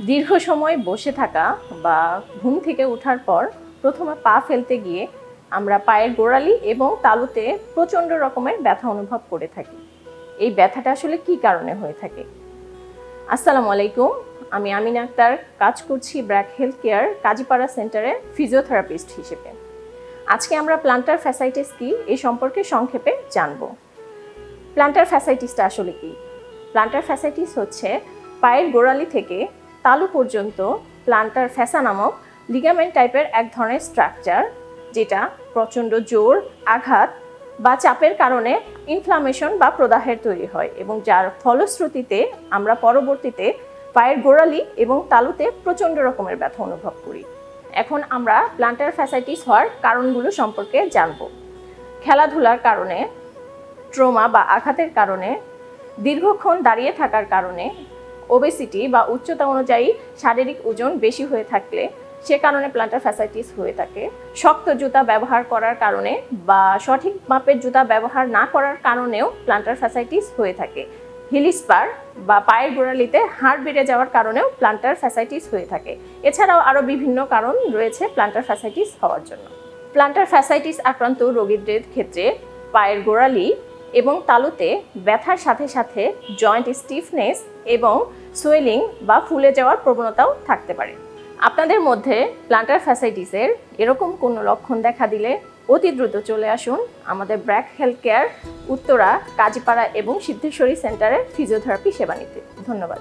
দীর্ঘ সময় বসে থাকা বা ঘুম থেকে ওঠার পর প্রথমে পা ফেলতে গিয়ে আমরা পায়ের গোড়ালি এবং তালুতে প্রচণ্ড রকমের ব্যথা অনুভব করে থাকি। এই ব্যথাটা আসলে কী কারণে হয়ে থাকে? আসসালামু আলাইকুম, আমি আমিনা আক্তার, কাজ করছি ব্র্যাক হেলথ কেয়ার কাজীপাড়া সেন্টারে ফিজিওথেরাপিস্ট হিসেবে। আজকে আমরা প্লান্টার ফ্যাসাইটিস কি এই সম্পর্কে সংক্ষেপে জানব। প্লান্টার ফ্যাসাইটিসটা আসলে কি? প্লান্টার ফ্যাসাইটিস হচ্ছে পায়ের গোড়ালি থেকে তালু পর্যন্ত প্লান্টার ফ্যাসা নামক লিগামেন্ট টাইপের এক ধরনের স্ট্রাকচার, যেটা প্রচণ্ড জোর, আঘাত বা চাপের কারণে ইনফ্লামেশন বা প্রদাহের তৈরি হয় এবং যার ফলশ্রুতিতে আমরা পরবর্তীতে পায়ের গোড়ালি এবং তালুতে প্রচণ্ড রকমের ব্যথা অনুভব করি। এখন আমরা প্লান্টার ফ্যাসাইটিস হওয়ার কারণগুলো সম্পর্কে জানব। খেলাধুলার কারণে, ট্রমা বা আঘাতের কারণে, দীর্ঘক্ষণ দাঁড়িয়ে থাকার কারণে, ওবেসিটি বা উচ্চতা অনুযায়ী শারীরিক ওজন বেশি হয়ে থাকলে সে কারণে প্লান্টার ফ্যাসাইটিস হয়ে থাকে। শক্ত জুতা ব্যবহার করার কারণে বা সঠিক মাপের জুতা ব্যবহার না করার কারণেও প্লান্টার ফ্যাসাইটিস হয়ে থাকে। হিল স্পার বা পায়ের গোড়ালিতে হাড় বেড়ে যাওয়ার কারণেও প্লান্টার ফ্যাসাইটিস হয়ে থাকে। এছাড়াও আরও বিভিন্ন কারণ রয়েছে প্লান্টার ফ্যাসাইটিস হওয়ার জন্য। প্লান্টার ফ্যাসাইটিস আক্রান্ত রোগীদের ক্ষেত্রে পায়ের গোড়ালি এবং তালুতে ব্যথার সাথে সাথে জয়েন্ট স্টিফনেস এবং সোয়েলিং বা ফুলে যাওয়ার প্রবণতাও থাকতে পারে। আপনাদের মধ্যে প্লান্টার ফ্যাসাইটিসের এরকম কোনো লক্ষণ দেখা দিলে অতি দ্রুত চলে আসুন আমাদের ব্র্যাক হেলথ কেয়ার উত্তরা, কাজীপাড়া এবং সিদ্ধেশ্বরী সেন্টারে ফিজিওথেরাপি সেবা নিতে। ধন্যবাদ।